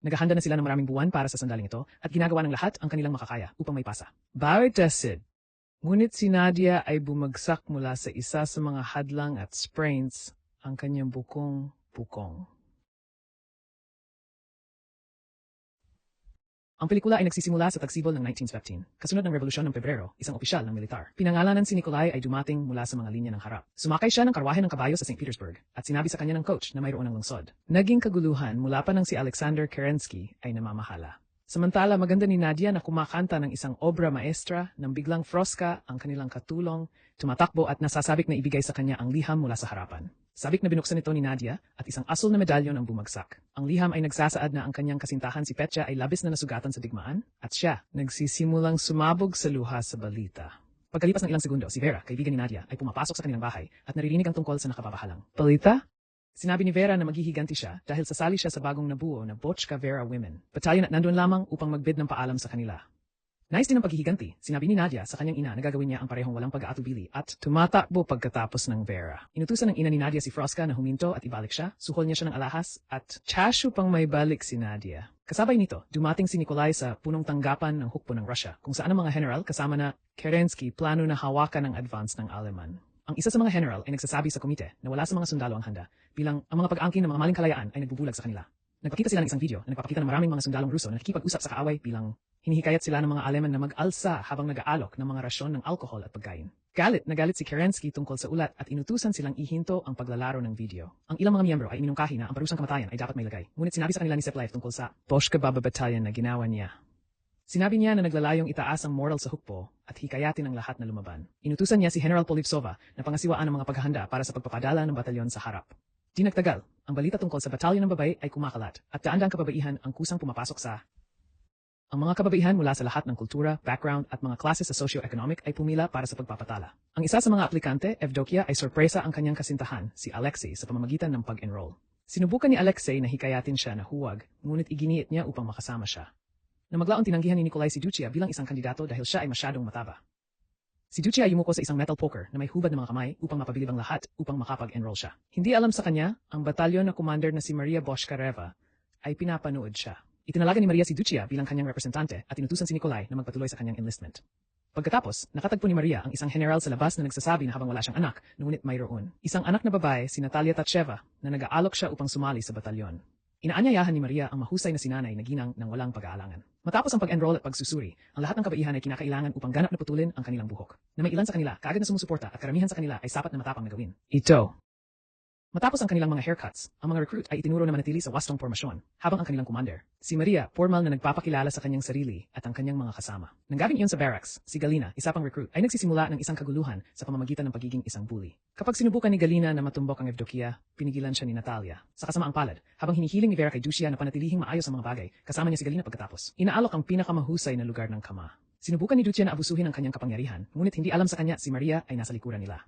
Naghahanda na sila ng maraming buwan para sa sandaling ito at ginagawa ng lahat ang kanilang makakaya upang may pasa. Bawat dasid. Ngunit si Nadia ay bumagsak mula sa isa sa mga hadlang at sprains ang kanyang bukong. Ang pelikula ay nagsisimula sa tagsibol ng 1915. Kasunod ng Revolusyon ng Pebrero, isang opisyal ng militar. Pinangalanan si Nikolai ay dumating mula sa mga linya ng harap. Sumakay siya ng karwahe ng kabayo sa St. Petersburg at sinabi sa kanya ng coach na mayroon ng lungsod. Naging kaguluhan mula pa nang si Alexander Kerensky ay namamahala. Samantala, maganda ni Nadia na kumakanta ng isang obra maestra nang biglang Froska, ang kanilang katulong, tumatakbo at nasasabik na ibigay sa kanya ang liham mula sa harapan. Sabik na binuksan ito ni Nadia at isang asul na medalyon ang bumagsak. Ang liham ay nagsasaad na ang kanyang kasintahan si Petya ay labis na nasugatan sa digmaan at siya nagsisimulang sumabog sa luha sa balita. Pagkalipas ng ilang segundo, si Vera, kaibigan ni Nadia, ay pumapasok sa kanilang bahay at naririnig ang tungkol sa nakababahalang balita. Sinabi ni Vera na maghihiganti siya dahil sasali siya sa bagong nabuo na Bochka Vera Women. Batalyon at nandun lamang upang magbid ng paalam sa kanila. Nais din ang paghihiganti, sinabi ni Nadia sa kanyang ina na gagawin niya ang parehong walang pag-aatubili at tumatakbo pagkatapos ng Vera. Inutusan ng ina ni Nadia si Froska na huminto at ibalik siya, suhol niya siya ng alahas at tsasu pang may balik si Nadia. Kasabay nito, dumating si Nikolai sa punong tanggapan ng hukbo ng Russia kung saan ang mga general kasama na Kerensky plano na hawakan ang advance ng Aleman. Ang isa sa mga general ay nagsasabi sa komite na wala sa mga sundalo ang handa bilang ang mga pag-aangkin ng mga maling kalayaan ay nagbubulag sa kanila. Nagpakita sila ng isang video na nagpapakita ng maraming mga sundalong Ruso na nakikipag-usap sa kaaway bilang hinihikayat sila ng mga Aleman na mag-alsa habang nag-aalok ng mga rasyon ng alkohol at pagkain. Galit na galit si Kerensky tungkol sa ulat at inutusan silang ihinto ang paglalaro ng video. Ang ilang mga miyembro ay iminungkahi na ang parusang kamatayan ay dapat may lagay. Ngunit sinabi sa kanila ni Seplaev tungkol sa Bochka Baba Battalion na ginawa niya. Sinabi niya na naglalayong itaas ang moral sa hukbo at hikayatin ang lahat na lumaban. Inutusan niya si General Polivsova na pangasiwaan ang mga paghahanda para sa pagpapadala ng batalyon sa harap. Di nagtagal, ang balita tungkol sa batalyon ng babae ay kumakalat at daan-daang kababaihan ang kusang pumapasok sa. Ang mga kababaihan mula sa lahat ng kultura, background at mga klase sa socio-economic ay pumila para sa pagpapatala. Ang isa sa mga aplikante, Evdokia, ay sorpresa ang kanyang kasintahan, si Alexei, sa pamamagitan ng pag-enroll. Sinubukan ni Alexei na hikayatin siya na huwag, ngunit iginiit niya upang makasama siya. Na maglaon tinanggihan ni Nikolai si Duchia bilang isang kandidato dahil siya ay masyadong mataba. Si Duchia ay yumuko sa isang metal poker na may hubad ng mga kamay upang mapabilib ang lahat upang makapag-enroll siya. Hindi alam sa kanya, ang batalyon na commander na si Maria Boshkareva ay pinapanood siya. Itinalaga ni Maria si Duchia bilang kanyang representante at inutusan si Nikolai na magpatuloy sa kanyang enlistment. Pagkatapos, nakatagpo ni Maria ang isang general sa labas na nagsasabi na habang wala siyang anak, ngunit mayroon. Isang anak na babae, si Natalia Tacheva, na nag-aalok siya upang sumali sa batalyon. Inaanyayahan ni Maria ang mahusay na sinanay na ginang ng walang pag-aalangan. Matapos ang pag-enroll at pagsusuri, ang lahat ng kabaihan ay kinakailangan upang ganap na putulin ang kanilang buhok. Na may ilan sa kanila kaagad na sumusuporta at karamihan sa kanila ay sapat na matapang na gawin. Ito. Matapos ang kanilang mga haircuts, ang mga recruit ay itinuro na manatili sa wastong formasyon, habang ang kanilang commander, si Maria, formal na nagpapakilala sa kanyang sarili at ang kanyang mga kasama. Nang gabing iyon sa barracks, si Galina, isa pang recruit, ay nagsisimula ng isang kaguluhan sa pamamagitan ng pagiging isang bully. Kapag sinubukan ni Galina na matumbok ang Evdokia, pinigilan siya ni Natalia. Sa kasamaang palad, habang hinihiling ni Vera kay Dushia na panatilihing maayos ang mga bagay, kasama niya si Galina pagkatapos. Inaalok ang pinakamahusay na lugar ng kama. Sinubukan ni Dushia na abusuhin ang kanyang kapangyarihan, ngunit hindi alam sa kanya si Maria ay nasa likuran nila.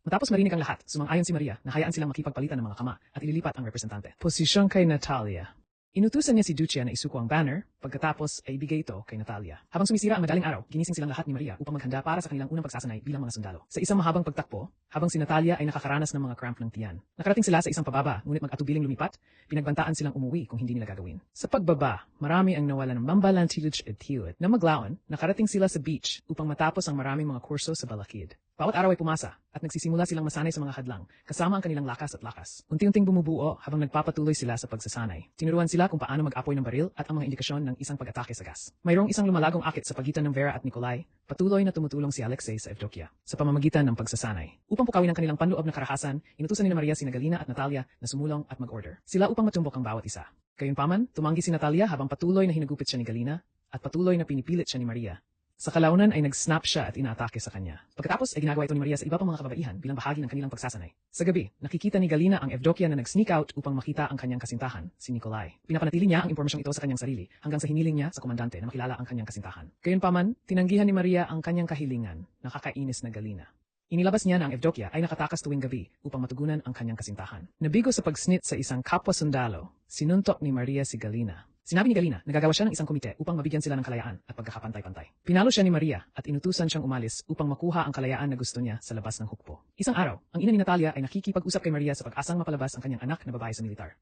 Matapos marinig ang lahat, sumang-ayon si Maria na hayaan silang makipagpalitan ng mga kama at ililipat ang representante. Posisyon kay Natalia. Inutusan niya si Duchia na isuko ang banner, pagkatapos ay ibigay ito kay Natalia. Habang sumisira ang madaling araw, ginising silang lahat ni Maria upang maghanda para sa kanilang unang pagsasanay bilang mga sundalo. Sa isang mahabang pagtakbo, habang si Natalia ay nakakaranas ng mga cramp ng tiyan. Nakarating sila sa isang pababa, ngunit mag-atubiling lumipat, pinagbantaan silang umuwi kung hindi nila gagawin. Sa pagbaba, marami ang nawalan ng mambalantiluch at tiwit. Na maglaon, nakarating sila sa beach upang matapos ang maraming mga kurso sa balakid. Bawat araw ay pumasa at nagsisimula silang masanay sa mga hadlang, kasama ang kanilang lakas at lakas. Unti-unting bumubuo habang nagpapatuloy sila sa pagsasanay. Tinuruan sila kung paano mag-apoy ng baril at ang mga indikasyon ng isang pag-atake sa gas. Mayroong isang lumalagong akit sa pagitan ng Vera at Nikolai, patuloy na tumutulong si Alexei sa Evdokia sa pamamagitan ng pagsasanay. Upang pukawin ang kanilang panloob na karahasan, inutusan ni Maria sina Galina at Natalia na sumulong at mag-order. Sila upang matumbok ang bawat isa. Gayunpaman, tumanggi si Natalia habang patuloy na hinagupit siya ni Galina at patuloy na pinipilit siya ni Maria. Sa kalaunan ay nag-snap siya at inaatake sa kanya. Pagkatapos ay ginagawa ito ni Maria sa iba pang mga kababaihan bilang bahagi ng kanilang pagsasanay. Sa gabi, nakikita ni Galina ang Evdokia na nag-sneak out upang makita ang kanyang kasintahan, si Nikolai. Pinapanatili niya ang impormasyong ito sa kanyang sarili hanggang sa hiniling niya sa komandante na makilala ang kanyang kasintahan. Gayunpaman, tinanggihan ni Maria ang kanyang kahilingan, nakakainis na Galina. Inilabas niya na ang Evdokia ay nakatakas tuwing gabi upang matugunan ang kanyang kasintahan. Nabigo sa pag-snit sa isang kapwa sundalo, sinuntok ni Maria si Galina. Sinabi ni Galina na gagawa siya ng isang komite upang mabigyan sila ng kalayaan at pagkakapantay-pantay. Pinalo siya ni Maria at inutusan siyang umalis upang makuha ang kalayaan na gusto niya sa labas ng hukbo. Isang araw, ang ina ni Natalia ay nakikipag-usap kay Maria sa pag-asang mapalabas ang kanyang anak na babae sa militar.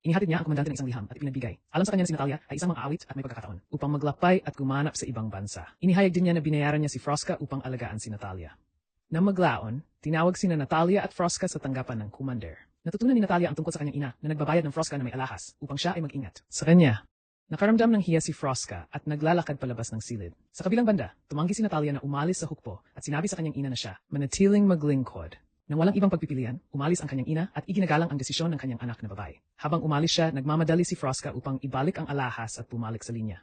Inihatid niya ang komandante ng isang liham at ipinagbigay. Alam sa kanya na si Natalia ay isang mang-aawit at may pagkakataon upang maglakbay at gumanap sa ibang bansa. Inihayag din niya na binayaran niya si Froska upang alagaan si Natalia. Nang maglaon, tinawag sina Natalia at Froska sa tanggapan ng commander. Natutunan ni Natalia ang tungkol sa kanyang ina na nagbabayad ng Froska na may alahas upang siya ay mag-ingat sa kanya. Nakaramdam ng hiya si Froska at naglalakad palabas ng silid. Sa kabilang banda, tumanggi si Natalia na umalis sa hukbo at sinabi sa kanyang ina na siya manatiling maglingkod. Nang walang ibang pagpipilian, umalis ang kanyang ina at iginagalang ang desisyon ng kanyang anak na babae. Habang umalis siya, nagmamadali si Froska upang ibalik ang alahas at bumalik sa linya.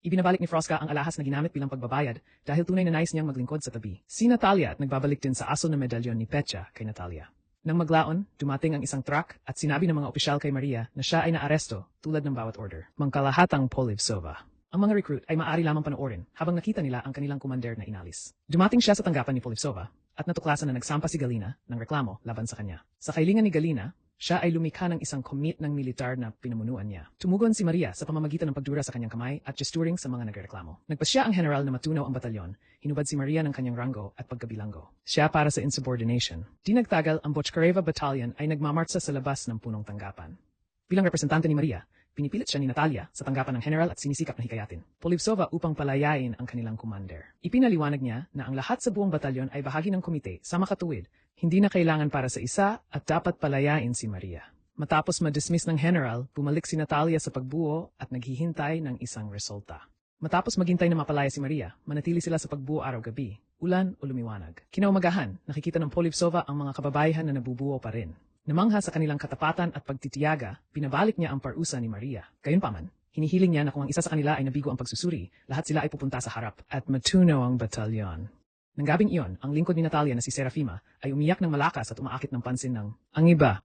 Ibinabalik ni Froska ang alahas na ginamit bilang pagbabayad dahil tunay na nais niyang maglingkod sa tabi. Si Natalia at nagbabalik din sa aso na medalyon ni Petya kay Natalia. Nang maglaon, dumating ang isang truck at sinabi ng mga opisyal kay Maria na siya ay naaresto tulad ng bawat order. Mangkalahatang Polivsova. Ang mga recruit ay maaari lamang panoorin habang nakita nila ang kanilang commander na inalis. Dumating siya sa tanggapan ni Polivsova at natuklasan na nagsampa si Galina ng reklamo laban sa kanya. Sa kailingan ni Galina, siya ay lumikha ng isang komit ng militar na pinamunuan niya. Tumugon si Maria sa pamamagitan ng pagdura sa kanyang kamay at gesturing sa mga nagreklamo. Nagpasya ang general na matunaw ang batalyon, hinubad si Maria ng kanyang rango at pagkabilanggo. Siya para sa insubordination. Di nagtagal, ang Bochkareva Battalion ay nagmamartsa sa labas ng punong tanggapan. Bilang representante ni Maria, pinipilit siya ni Natalia sa tanggapan ng general at sinisikap na hikayatin Polivsova upang palayain ang kanilang commander. Ipinaliwanag niya na ang lahat sa buong batalyon ay bahagi ng komite sa makatuwid, hindi na kailangan para sa isa at dapat palayain si Maria. Matapos ma-dismiss ng general, bumalik si Natalia sa pagbuo at naghihintay ng isang resulta. Matapos maghintay na mapalaya si Maria, manatili sila sa pagbuo araw-gabi, ulan o lumiwanag. Kinaumagahan, nakikita ng Polivsova ang mga kababayan na nabubuo pa rin. Namangha sa kanilang katapatan at pagtitiyaga, pinabalik niya ang parusa ni Maria. Gayunpaman, hinihiling niya na kung ang isa sa kanila ay nabigo ang pagsusuri, lahat sila ay pupunta sa harap at matunaw ang batalyon. Nang gabing iyon, ang lingkod ni Natalia na si Serafima ay umiyak ng malakas at umaakit ng pansin ng ang iba.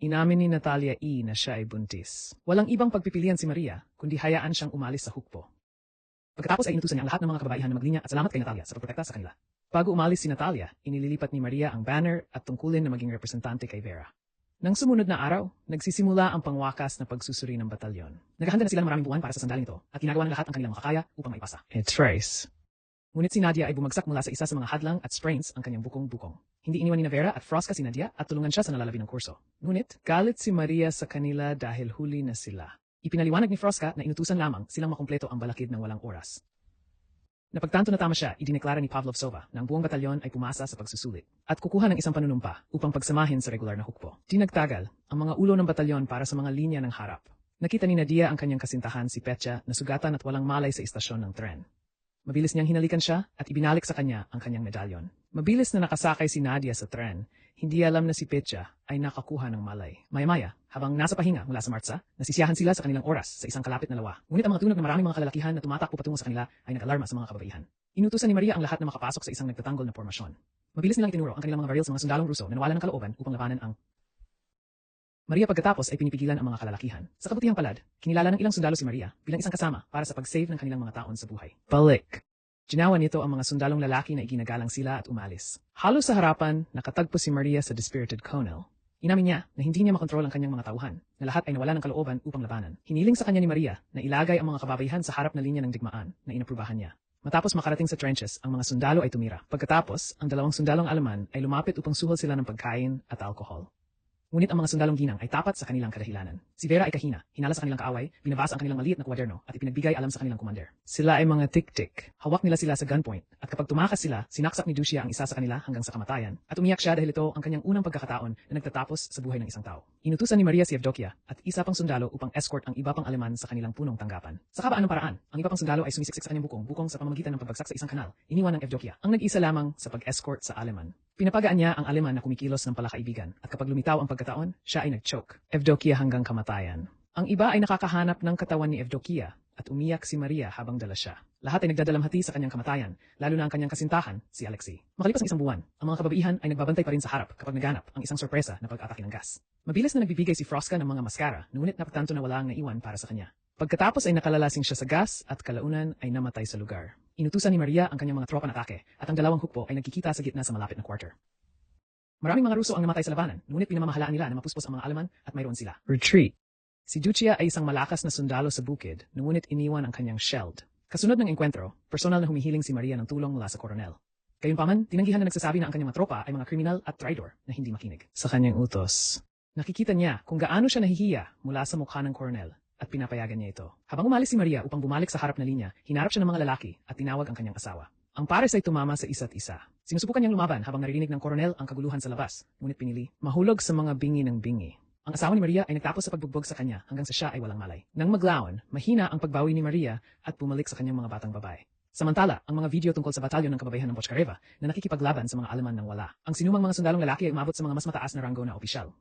Inamin ni Natalia na siya ay buntis. Walang ibang pagpipilian si Maria, kundi hayaan siyang umalis sa hukbo. Pagkatapos ay inutusan niya ang lahat ng mga kababaihan na maglinya at salamat kay Natalia sa pagprotekta sa kanila. Bago umalis si Natalia, inililipat ni Maria ang banner at tungkulin na maging representante kay Vera. Nang sumunod na araw, nagsisimula ang pangwakas na pagsusuri ng batalyon. Naghahanda na sila ng maraming buwan para sa sandaling ito at ginagawa ng lahat ang kanilang makakaya upang maipasa. It's race. Ngunit si Nadia ay bumagsak mula sa isa sa mga hadlang at sprains ang kanyang bukong-bukong. Hindi iniwan ni Vera at Froska si Nadia at tulungan siya sa nalalabi ng kurso. Ngunit, galit si Maria sa kanila dahil huli na sila. Ipinaliwanag ni Froska na inutusan lamang silang makumpleto ang balakid ng walang oras. Napagtanto na tama siya, idineklara ni Pavlovsova na ang buong batalyon ay pumasa sa pagsusulit at kukuha ng isang panunumpa upang pagsamahin sa regular na hukbo. Di nagtagal, ang mga ulo ng batalyon para sa mga linya ng harap. Nakita ni Nadia ang kanyang kasintahan si Petya na sugatan at walang malay sa istasyon ng tren. Mabilis niyang hinalikan siya at ibinalik sa kanya ang kanyang medalyon. Mabilis na nakasakay si Nadia sa tren, hindi alam na si Petya ay nakakuha ng malay. Maya-maya, habang nasa pahinga mula sa martsa, nasisiyahan sila sa kanilang oras sa isang kalapit na lawa. Ngunit ang mga tunog ng maraming mga kalalakihan na tumatakbo patungo sa kanila ay nag-alarma sa mga kababaihan. Inutusan ni Maria ang lahat na makapasok sa isang nagtatanggol na formasyon. Mabilis nilang itinuro ang kanilang mga baril sa mga sundalong Ruso na nawalan ng kalooban upang labanan ang Maria. Pagkatapos ay pinipigilan ang mga kalalakihan. Sa kabutihang palad, kinilala ng ilang sundalo si Maria bilang isang kasama para sa pag-save ng kanilang mga taon sa buhay. Balik. Ginawa nito ang mga sundalong lalaki na iginagalang sila at umalis. Halos sa harapan, nakatagpo si Maria sa dispirited colonel. Inamin niya na hindi niya makontrol ang kanyang mga tauhan, na lahat ay nawala ng kalooban upang labanan. Hiniling sa kanya ni Maria na ilagay ang mga kababaihan sa harap na linya ng digmaan na inaprubahan niya. Matapos makarating sa trenches, ang mga sundalo ay tumira. Pagkatapos, ang dalawang sundalong Aleman ay lumapit upang suhol sila ng pagkain at alkohol. Ngunit ang mga sundalong ginang ay tapat sa kanilang kadahilanan. Si Vera ay kahina, hinala sa kanilang kaaway, binabasa ang kanilang maliit na kwaderno at ipinagbigay alam sa kanilang commander. Sila ay mga tik-tik. Hawak nila sila sa gunpoint at kapag tumakas sila, sinaksak ni Dushya ang isa sa kanila hanggang sa kamatayan at umiyak siya dahil ito ang kanyang unang pagkakataon na nagtatapos sa buhay ng isang tao. Inutusan ni Maria si Evdokia at isa pang sundalo upang escort ang iba pang Aleman sa kanilang punong tanggapan. Sa kabaanong paraan, ang iba pang sundalo ay sumisiksik sa kanyang bukong sa pamamagitan ng pagbagsak sa isang kanal. Iniwan ng Evdokia ang nag-isa lamang sa pag-escort sa Aleman. Pinapagaan niya ang Aleman na kumikilos ng palakaibigan at kapag lumitaw ang pagkataon, siya ay nag-choke. Evdokia hanggang kamatayan. Ang iba ay nakakahanap ng katawan ni Evdokia at umiyak si Maria habang dala siya. Lahat ay nagdadalamhati sa kanyang kamatayan, lalo na ang kanyang kasintahan, si Alexei. Makalipas ng isang buwan, ang mga kababaihan ay nagbabantay pa rin sa harap kapag naganap ang isang sorpresa na pag-atake ng gas. Mabilis na nagbibigay si Froska ng mga maskara, ngunit napagtanto na wala ang naiwan para sa kanya. Pagkatapos ay nakalalasing siya sa gas at kalaunan ay namatay sa lugar. Inutusan ni Maria ang kanyang mga tropa na atake at ang dalawang hukbo ay nagkikita sa gitna sa malapit na quarter. Maraming mga Ruso ang namatay sa labanan, ngunit pinamamahalaan nila na mapuspos ang mga Aleman at mayroon sila. Retreat. Si Duchia ay isang malakas na sundalo sa bukid, ngunit iniwan ang kanyang shield. Kasunod ng engkwentro, personal na humihiling si Maria ng tulong mula sa koronel. Gayunpaman, tinanggihan na nagsasabi na ang kanyang mga tropa ay mga kriminal at traitor na hindi makinig sa kanyang utos. Nakikita niya kung gaano siya nahihiya mula sa mukha ng koronel at pinapayagan niya ito. Habang umalis si Maria upang bumalik sa harap na linya, hinarap siya ng mga lalaki at tinawag ang kanyang asawa. Ang pares ay tumama sa isa't isa. Sinusubukan niyang lumaban habang naririnig ng koronel ang kaguluhan sa labas, ngunit pinili mahulog sa mga bingi ng bingi. Ang asawa ni Maria ay nagtapos sa pagbugbog sa kanya hanggang sa siya ay walang malay. Nang maglaon, mahina ang pagbawi ni Maria at bumalik sa kanyang mga batang babae. Samantala, ang mga video tungkol sa batalyon ng kababayhan ng Bochcareva na nakikipaglaban sa mga Aleman nang wala. Ang sinumang mga sundalong lalaki ay umabot sa mga mas mataas na ranggo na opisyal.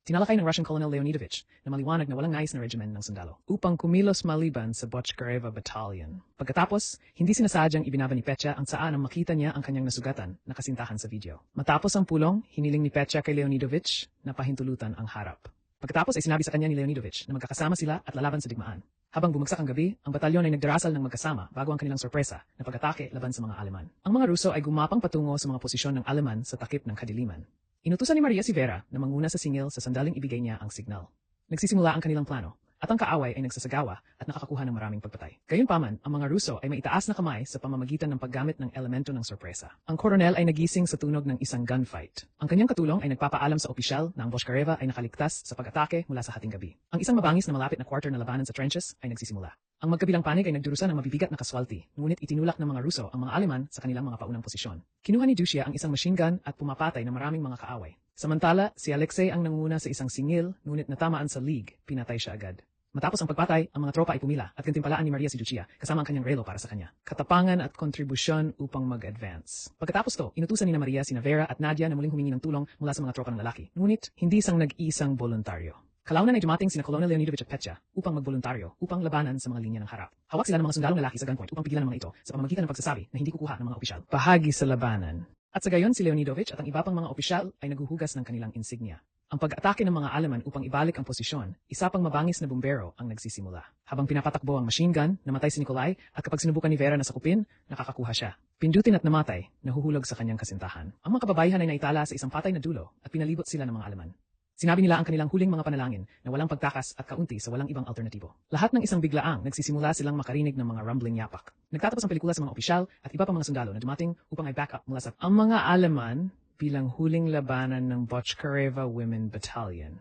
Tinalakay ng Russian Colonel Leonidovich na maliwanag na walang nais na regimen ng sundalo upang kumilos maliban sa Bochcareva Battalion. Pagkatapos, hindi sinasadyang ibinaba ni Petya ang saan nang makita niya ang kanyang nasugatan na kasintahan sa video. Matapos ang pulong, hiniling ni Petya kay Leonidovich na pahintulutan ang harap. Pagkatapos ay sinabi sa kanya ni Leonidovich na magkakasama sila at lalaban sa digmaan. Habang bumagsak ang gabi, ang batalyon ay nagdarasal ng magkasama bago ang kanilang sorpresa na pag-atake laban sa mga Aleman. Ang mga Ruso ay gumapang patungo sa mga posisyon ng Aleman sa takip ng kadiliman. Inutusan ni Maria si Vera na manguna sa singil sa sandaling ibigay niya ang signal. Nagsisimula ang kanilang plano, at ang kaaway ay nagsasagawa at nakakakuha ng maraming pagpatay. Gayunpaman, ang mga Ruso ay may itaas na kamay sa pamamagitan ng paggamit ng elemento ng sorpresa. Ang koronel ay nagising sa tunog ng isang gunfight. Ang kanyang katulong ay nagpapaalam sa opisyal na ang Bochcareva ay nakaligtas sa pag-atake mula sa hating gabi. Ang isang mabangis na malapit na quarter na labanan sa trenches ay nagsisimula. Ang magkabilang panig ay nagdurusa ng mabibigat na kaswalti, ngunit itinulak ng mga Ruso ang mga Aleman sa kanilang mga paunang posisyon. Kinuha ni Dusya ang isang machine gun at pumapatay ng maraming mga kaaway. Samantala, si Alexei ang nanguna sa isang singil, ngunit natamaan sa league, pinatay siya agad. Matapos ang pagpatay, ang mga tropa ay pumila at gantimpalaan ni Maria si Lucia kasama ang kanyang relo para sa kanya. Katapangan at kontribusyon upang mag-advance. Pagkatapos to, inutusan ni Maria sina Vera at Nadia na muling humingi ng tulong mula sa mga tropa ng lalaki. Ngunit, hindi isang nag-isang voluntaryo. Kalaunan ay dumating sina Colonel Leonidovich at Petya upang magboluntaryo upang labanan sa mga linya ng harap. Hawak sila ng mga sundalong lalaki sa gunpoint upang pigilan ang mga ito sa pamamagitan ng pagsasabi na hindi kukuha ng mga opisyal. Bahagi sa labanan. At sa gayon si Leonidovich at ang iba pang mga opisyal ay naguhugas ng kanilang insignia. Ang pag-atake ng mga Aleman upang ibalik ang posisyon, isa pang mabangis na bumbero ang nagsisimula. Habang pinapatakbo ang machine gun, namatay si Nikolai at kapag sinubukan ni Vera na sakupin, nakakakuha siya. Pindutin at namatay, nahuhulog sa kanyang kasintahan. Ang mga kababayan ay naitala sa isang patay na dulo at pinalibot sila ng mga Aleman. Sinabi nila ang kanilang huling mga panalangin na walang pagtakas at kaunti sa walang ibang alternatibo. Lahat ng isang biglaang nagsisimula silang makarinig ng mga rumbling yapak. Nagtatapos ang pelikula sa mga opisyal at iba pa mga sundalo na dumating upang ay back up mula sa ang mga Aleman bilang huling labanan ng Bochcareva Women Battalion.